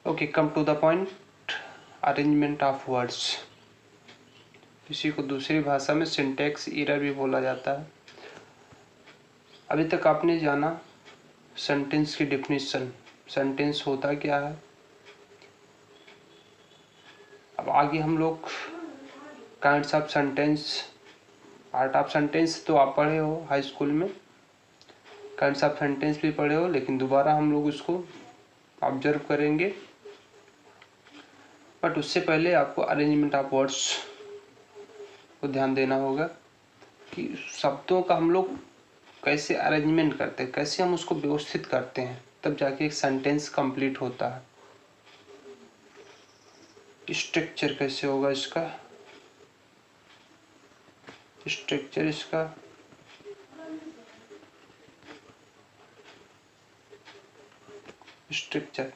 Okay, come to the point. Arrangement of words, इसी को दूसरी भाषा में सिंटैक्स एरर भी बोला जाता है। अभी तक आपने जाना सेंटेंस की डेफिनेशन, सेंटेंस होता क्या है। अब आगे हम लोग kinds of sentence, art of sentence तो आप पढ़े हो हाई स्कूल में, काइंड्स ऑफ सेंटेंस भी पढ़े हो, लेकिन दोबारा हम लोग उसको ऑब्जर्व करेंगे। बट उससे पहले आपको अरेंजमेंट ऑफ वर्ड्स को ध्यान देना होगा कि शब्दों का हम लोग कैसे अरेंजमेंट करते हैं, कैसे हम उसको व्यवस्थित करते हैं, तब जाके एक सेंटेंस कंप्लीट होता है। स्ट्रक्चर कैसे होगा इसका, स्ट्रक्चर इसका स्ट्रक्चर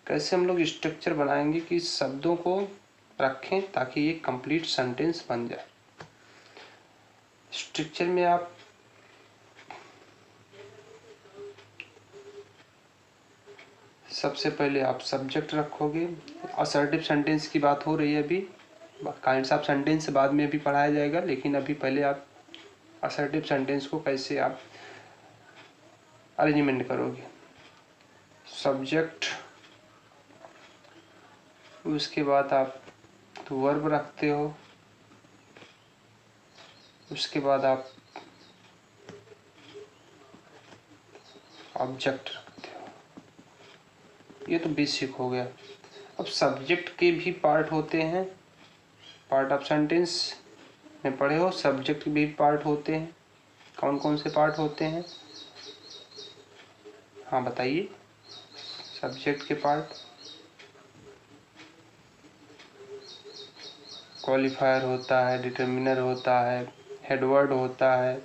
कैसे हम लोग स्ट्रक्चर बनाएंगे कि शब्दों को रखें ताकि ये कंप्लीट सेंटेंस बन जाए। स्ट्रक्चर में आप सबसे पहले आप सब्जेक्ट रखोगे। असर्टिव सेंटेंस की बात हो रही है अभी, काइंड्स ऑफ सेंटेंस बाद में भी पढ़ाया जाएगा, लेकिन अभी पहले आप असर्टिव सेंटेंस को कैसे आप अरेंजमेंट करोगे। सब्जेक्ट, उसके बाद आप वर्ब रखते हो, उसके बाद आप ऑब्जेक्ट रखते हो। ये तो बेसिक हो गया। अब सब्जेक्ट के भी पार्ट होते हैं, पार्ट ऑफ सेंटेंस में पढ़े हो, सब्जेक्ट के भी पार्ट होते हैं। कौन कौन से पार्ट होते हैं, हाँ बताइए। सब्जेक्ट के पार्ट, क्वालिफायर होता है, डिटर्मिनर होता है, हेडवर्ड होता है,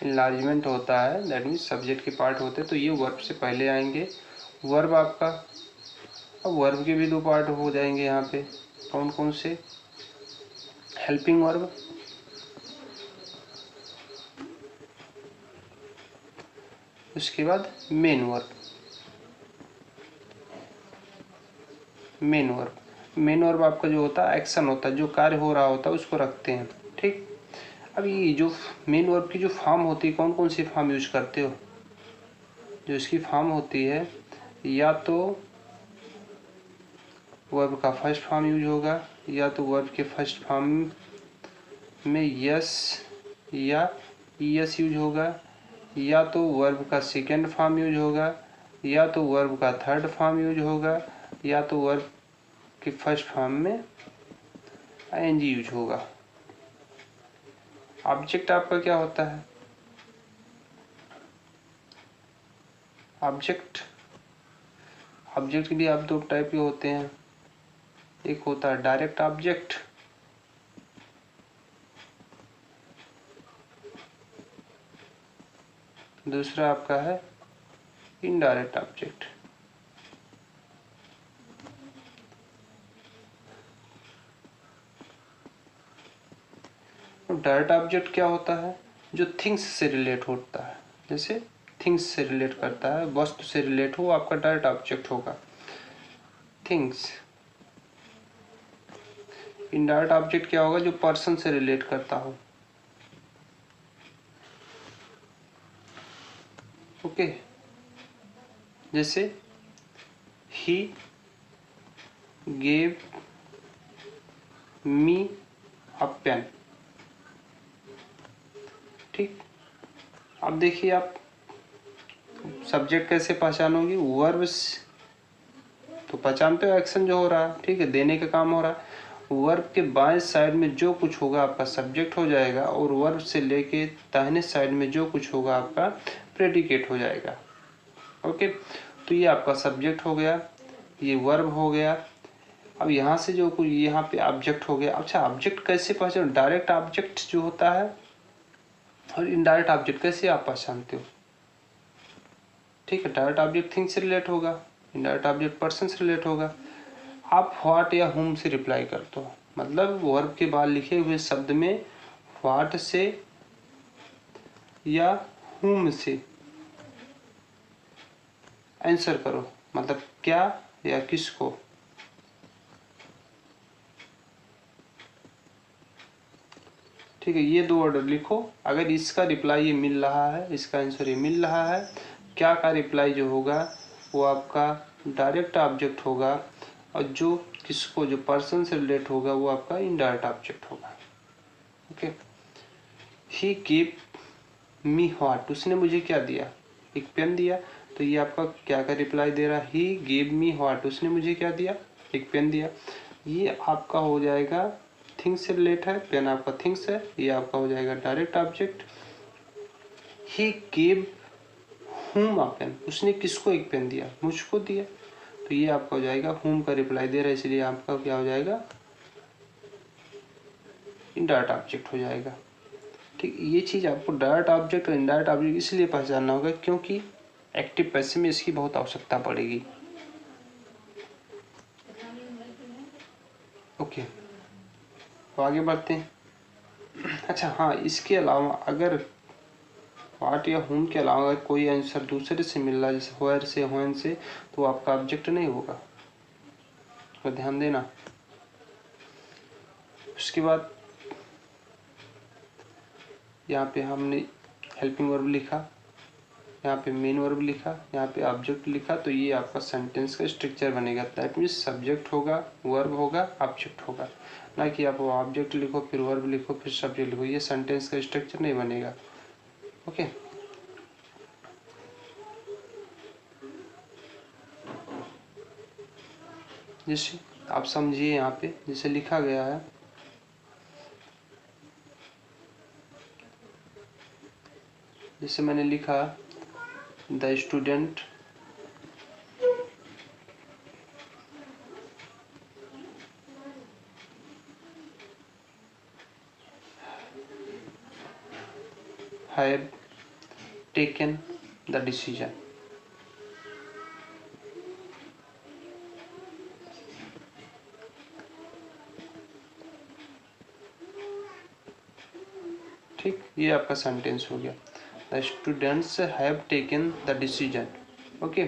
इनलार्जमेंट होता है, दैट मीन्स सब्जेक्ट के पार्ट होते हैं। तो ये वर्ब से पहले आएंगे। वर्ब आपका, अब वर्ब के भी दो पार्ट हो जाएंगे यहाँ पे। कौन कौन से, हेल्पिंग वर्ब, उसके बाद main verb. Main verb, main verb आपका जो होता है एक्शन होता है, जो कार्य हो रहा होता है उसको रखते हैं। ठीक, अब ये जो मेन वर्ब की जो फॉर्म होती है, कौन कौन सी फॉर्म यूज करते हो। जो इसकी फॉर्म होती है, या तो वर्ब का फर्स्ट फॉर्म यूज होगा, या तो वर्ब के फर्स्ट फॉर्म में यस या ईएस यूज होगा, या तो वर्ब का सेकेंड फॉर्म यूज होगा, या तो वर्ब का थर्ड फॉर्म यूज होगा, या तो वर्ब के फर्स्ट फॉर्म में आईएनजी यूज होगा। ऑब्जेक्ट आपका क्या होता है, ऑब्जेक्ट, ऑब्जेक्ट भी आप दो टाइप के होते हैं। एक होता है डायरेक्ट ऑब्जेक्ट, दूसरा आपका है इनडायरेक्ट ऑब्जेक्ट। डायरेक्ट ऑब्जेक्ट क्या होता है, जो थिंग्स से रिलेट होता है, जैसे थिंग्स से रिलेट करता है, वस्तु से रिलेट हो, आपका डायरेक्ट ऑब्जेक्ट होगा थिंग्स। इनडायरेक्ट ऑब्जेक्ट क्या होगा, जो पर्सन से रिलेट करता हो। ओके, जैसे he gave me a pen. ठीक, अब देखिए आप सब्जेक्ट कैसे पहचानोगे, वर्ब तो पहचानते हो, एक्शन जो हो रहा है, ठीक है, देने का काम हो रहा है। वर्ब के बाएं साइड में जो कुछ होगा आपका सब्जेक्ट हो जाएगा, और वर्ब से लेके दाहिने साइड में जो कुछ होगा आपका प्रेडिकेट हो जाएगा। ओके, तो ये आपका सब्जेक्ट हो गया, ये वर्ब हो गया। अब यहाँ से जो कुछ यहाँ पे ऑब्जेक्ट हो गया। अच्छा, ऑब्जेक्ट कैसे पहचान, डायरेक्ट ऑब्जेक्ट जो होता है और इनडायरेक्ट ऑब्जेक्ट कैसे आप पहचानते हो। ठीक है, डायरेक्ट ऑब्जेक्ट थिंग से रिलेट होगा, इनडायरेक्ट ऑब्जेक्ट पर्सन से रिलेट होगा। आप व्हाट या हुम से रिप्लाई करते हो, मतलब वर्ब के बाद लिखे हुए शब्द में व्हाट से या हुम से आंसर करो, मतलब क्या या किसको, ठीक है। ये दो ऑर्डर लिखो। अगर इसका रिप्लाई ये मिल रहा है, इसका आंसर ये मिल रहा है, क्या का रिप्लाई जो होगा वो आपका डायरेक्ट ऑब्जेक्ट होगा, और जो किसको, जो पर्सन से रिलेट होगा वो आपका इनडायरेक्ट ऑब्जेक्ट होगा। Okay. He give me what, उसने मुझे क्या दिया, एक पेन दिया, तो ये आपका क्या का रिप्लाई दे रहा है, ही गिव मी व्हाट, उसने मुझे क्या दिया, एक पेन दिया। ये आपका हो जाएगा थिंग्स से रिलेट है, पेन आपका थिंग्स है, ये आपका हो जाएगा डायरेक्ट ऑब्जेक्ट। ही गिव हुम अ पेन, उसने किसको एक पेन दिया, मुझको दिया, तो ये आपका हो जाएगा हुम का रिप्लाई दे रहा है, इसलिए आपका क्या हो जाएगा, इनडायरेक्ट ऑब्जेक्ट हो जाएगा। ठीक, ये चीज आपको डायरेक्ट ऑब्जेक्ट और इनडायरेक्ट ऑब्जेक्ट इसलिए पहचानना होगा क्योंकि एक्टिव पैसिव में इसकी बहुत आवश्यकता पड़ेगी। ओके, तो आगे बढ़ते हैं। अच्छा हाँ, इसके अलावा अगर व्हाट या हुम के अलावा अगर कोई आंसर दूसरे से मिल रहा है, जैसे व्हेयर से, व्हेन से, तो आपका ऑब्जेक्ट नहीं होगा, तो ध्यान देना। उसके बाद यहाँ पे हमने हेल्पिंग वर्ब लिखा, यहाँ पे मेन वर्ब लिखा, यहाँ पे ऑब्जेक्ट लिखा, तो ये आपका सेंटेंस का स्ट्रक्चर बनेगा। दैट मीन्स सब्जेक्ट होगा, वर्ब होगा, ऑब्जेक्ट होगा, ना कि आप ऑब्जेक्ट लिखो फिर वर्ब लिखो फिर सब्जेक्ट लिखो, ये सेंटेंस का स्ट्रक्चर नहीं बनेगा। ओके। जैसे आप समझिए यहाँ पे जैसे लिखा गया है, जैसे मैंने लिखा the student have taken the decision. ठीक, ये आपका सेंटेंस हो गया, the students have taken the decision. Okay.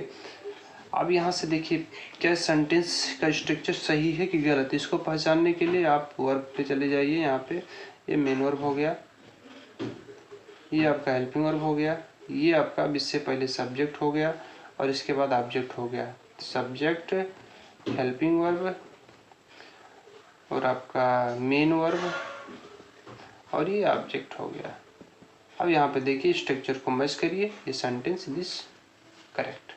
अब यहाँ से देखिए क्या सेंटेंस का स्ट्रक्चर सही है कि गलत, इसको पहचानने के लिए आप वर्ब पे चले जाइए। यहाँ पे ये मेन वर्ब हो गया, ये आपका हेल्पिंग वर्ब हो गया, ये आपका अब इससे पहले सब्जेक्ट हो गया, और इसके बाद ऑब्जेक्ट हो गया। सब्जेक्ट, हेल्पिंग वर्ब और आपका मेन वर्ब, और ये ऑब्जेक्ट हो गया। अब यहाँ पे देखिए स्ट्रक्चर को मैच करिए, ये सेंटेंस इज करेक्ट।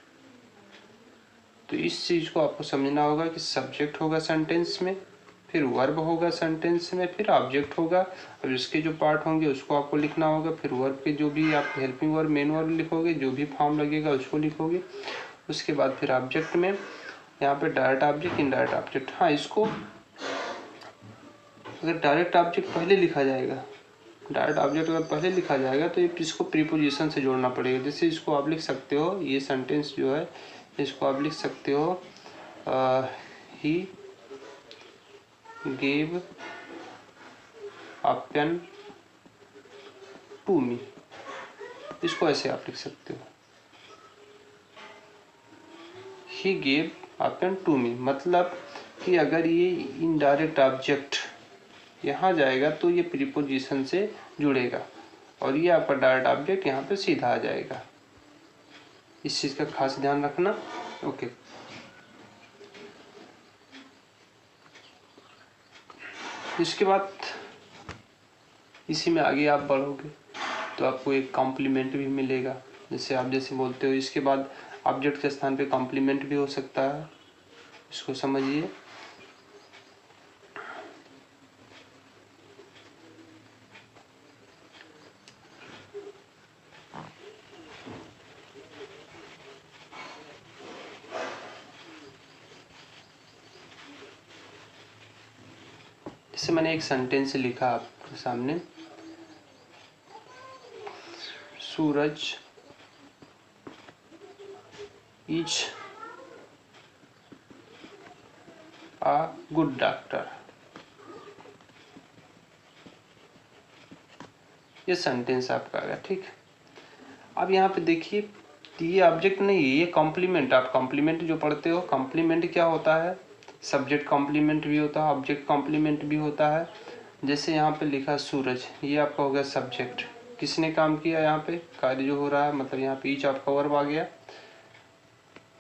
तो इस चीज को आपको समझना होगा कि सब्जेक्ट होगा सेंटेंस में, फिर वर्ब होगा सेंटेंस में, फिर ऑब्जेक्ट होगा, अब इसके जो पार्ट होंगे उसको आपको लिखना होगा, फिर वर्ब के जो भी आप हेल्पिंग वर्ब, मेन वर्ब लिखोगे, जो भी फॉर्म लगेगा उसको लिखोगे, उसके बाद फिर ऑब्जेक्ट में यहाँ पे डायरेक्ट ऑब्जेक्ट, इनडायरेक्ट ऑब्जेक्ट। हाँ, इसको अगर डायरेक्ट ऑब्जेक्ट पहले लिखा जाएगा, डायरेक्ट ऑब्जेक्ट अगर पहले लिखा जाएगा तो ये इसको प्रीपोजिशन से जोड़ना पड़ेगा। जैसे इसको आप लिख सकते हो, ये सेंटेंस जो है इसको आप लिख सकते हो he gave a pen to me, इसको ऐसे आप लिख सकते हो, he gave a pen to me, मतलब कि अगर ये इनडायरेक्ट ऑब्जेक्ट यहाँ जाएगा तो ये प्रीपोजिशन से जुड़ेगा, और ये आपका डायरेक्ट ऑब्जेक्ट यहाँ पे सीधा आ जाएगा। इस चीज का खास ध्यान रखना। ओके। इसके बाद इसी में आगे आप बढ़ोगे तो आपको एक कॉम्प्लीमेंट भी मिलेगा। जैसे आप जैसे बोलते हो, इसके बाद ऑब्जेक्ट के स्थान पे कॉम्प्लीमेंट भी हो सकता है, इसको समझिए। जैसे मैंने एक सेंटेंस लिखा आपके सामने, सूरज इज अ गुड डॉक्टर, ये सेंटेंस आपका आ गया। ठीक, अब यहाँ पे देखिए तो ये ऑब्जेक्ट नहीं है, ये कॉम्प्लीमेंट। आप कॉम्प्लीमेंट जो पढ़ते हो, कॉम्प्लीमेंट क्या होता है, सब्जेक्ट कॉम्प्लीमेंट भी होता है, ऑब्जेक्ट कॉम्प्लीमेंट भी होता है। जैसे यहाँ पे लिखा सूरज, ये आपका हो गया सब्जेक्ट, किसने काम किया यहाँ पे, कार्य जो हो रहा है, मतलब यहाँ पे ईच आपका वर्ब आ गया,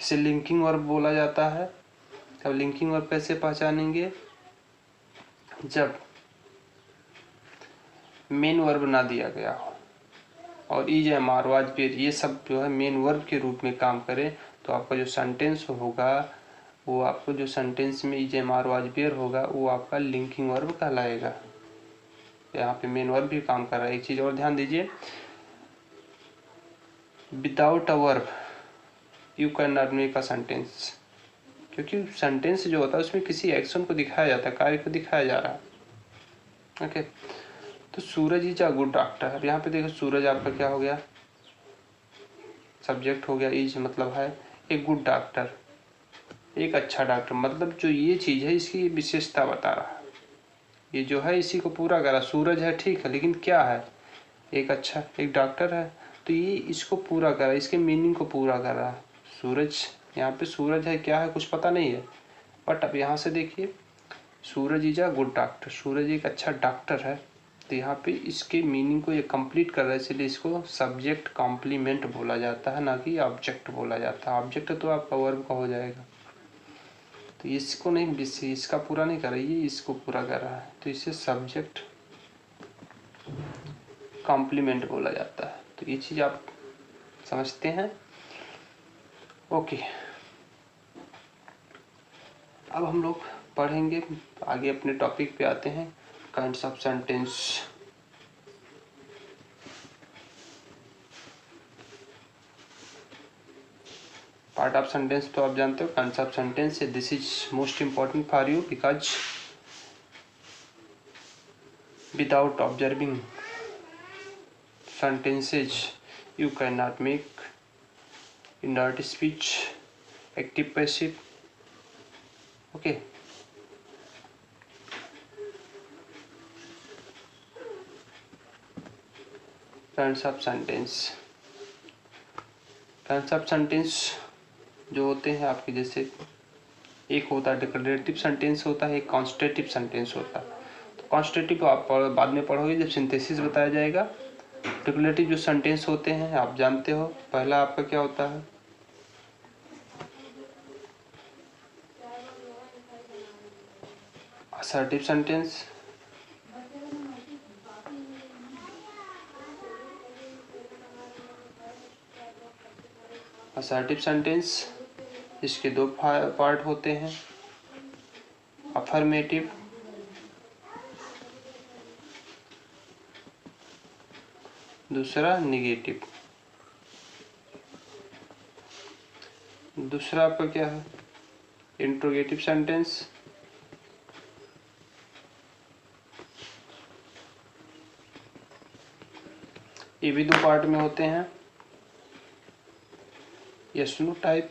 इसे लिंकिंग वर्ब बोला जाता है। अब लिंकिंग वर्ब कैसे पहचानेंगे, जब मेन वर्ब ना दिया गया हो और is am are was were ये सब जो है मेन वर्ब के रूप में काम करे, तो आपका जो सेंटेंस होगा वो आपको जो सेंटेंस में is am are was were होगा वो आपका लिंकिंग वर्ब कहलाएगा। यहाँ पे मेन वर्ब भी काम कर रहा है। एक चीज और ध्यान दीजिए, without a verb you can not make a sentence, क्योंकि सेंटेंस जो होता है उसमें किसी एक्शन को दिखाया जाता है, कार्य को दिखाया जा रहा है। ओके, तो सूरज इज अ गुड डॉक्टर। अब यहाँ पे देखो सूरज आपका क्या हो गया, सब्जेक्ट हो गया, इज मतलब है एक गुड डॉक्टर, एक अच्छा डॉक्टर, मतलब जो ये चीज है इसकी विशेषता बता रहा है, ये जो है इसी को पूरा करा। सूरज है ठीक है, लेकिन क्या है, एक अच्छा एक डॉक्टर है, तो ये इसको पूरा करा, इसके मीनिंग को पूरा कर रहा है। सूरज, यहाँ पे सूरज है क्या है कुछ पता नहीं है, बट अब यहाँ से देखिए सूरज इज अ गुड डॉक्टर, सूरज एक अच्छा डॉक्टर है, तो यहाँ पे इसके मीनिंग को ये कंप्लीट कर रहा है, इसलिए इसको सब्जेक्ट कॉम्प्लीमेंट बोला जाता है, ना कि ऑब्जेक्ट बोला जाता है। ऑब्जेक्ट तो आपका वर्ब का हो जाएगा, तो इसको नहीं, इसका पूरा नहीं कर रहा है, ये इसको पूरा कर रहा है, तो इसे सब्जेक्ट कॉम्प्लीमेंट बोला जाता है। तो ये चीज आप समझते हैं। ओके, अब हम लोग पढ़ेंगे आगे, अपने टॉपिक पे आते हैं, kinds of sentence. Part of sentence तो आप जानते हो, kinds of sentence, this is most important for you because without observing sentences you cannot make indirect speech, active passive. Okay, kinds of sentence, kinds of sentence जो होते हैं आपके, जैसे एक होता है डिक्लेरेटिव सेंटेंस होता है, एक कॉन्स्टिट्यूटिव सेंटेंस होता है। तो कॉन्स्टिट्यूटिव आप बाद में पढ़ोगे जब सिंथेसिस बताया जाएगा। डिक्लेरेटिव जो सेंटेंस होते हैं आप जानते हो, पहला आपका क्या होता है, असर्टिव सेंटेंस, असर्टिव सेंटेंस इसके दो पार्ट होते हैं, अफर्मेटिव, दूसरा निगेटिव। दूसरा आपका क्या है, इंट्रोगेटिव सेंटेंस, ये भी दो पार्ट में होते हैं, yes no type,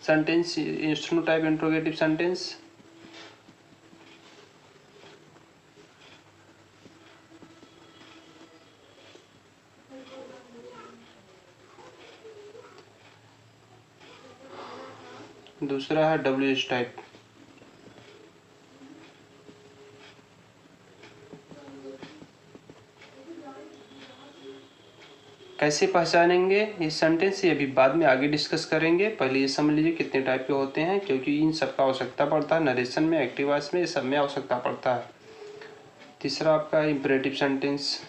sentence, yes no type interrogative sentence. दूसरा है डब्ल्यू एच टाइप। कैसे पहचानेंगे ये सेंटेंस, ये अभी बाद में आगे डिस्कस करेंगे, पहले ये समझ लीजिए कितने टाइप के होते हैं, क्योंकि इन सब का आवश्यकता पड़ता है, नरेशन में, एक्टिव वॉइस में, ये सब में आवश्यकता पड़ता है। तीसरा आपका इंपरेटिव सेंटेंस,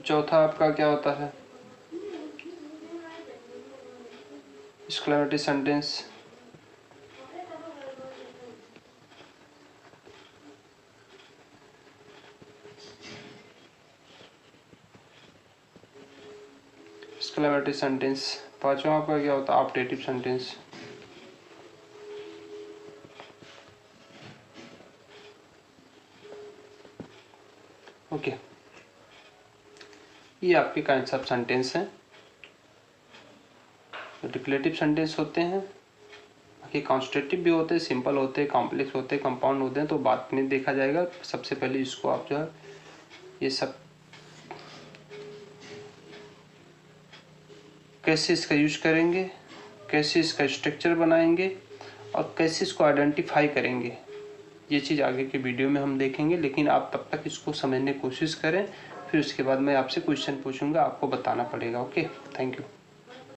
चौथा आपका क्या होता है, एक्सक्लेमेटरी सेंटेंस, एक्सक्लेमेटरी सेंटेंस। पांचवा आपका क्या होता है, ऑप्टेटिव सेंटेंस। ओके, ये आपके काइंड्स ऑफ सेंटेंस हैं। डिक्लेरेटिव सेंटेंस होते हैं, ये कॉन्स्ट्रक्टिव भी होते हैं, सिंपल होते हैं, कॉम्प्लेक्स होते हैं, कंपाउंड होते हैं, तो बाद में देखा जाएगा। सबसे पहले इसको आप जो है ये सब कैसे इसका यूज करेंगे, कैसे इसका स्ट्रक्चर बनाएंगे और कैसे इसको आइडेंटिफाई करेंगे, ये चीज़ आगे के वीडियो में हम देखेंगे। लेकिन आप तब तक इसको समझने की कोशिश करें, फिर उसके बाद मैं आपसे क्वेश्चन पूछूंगा, आपको बताना पड़ेगा। Okay, thank you.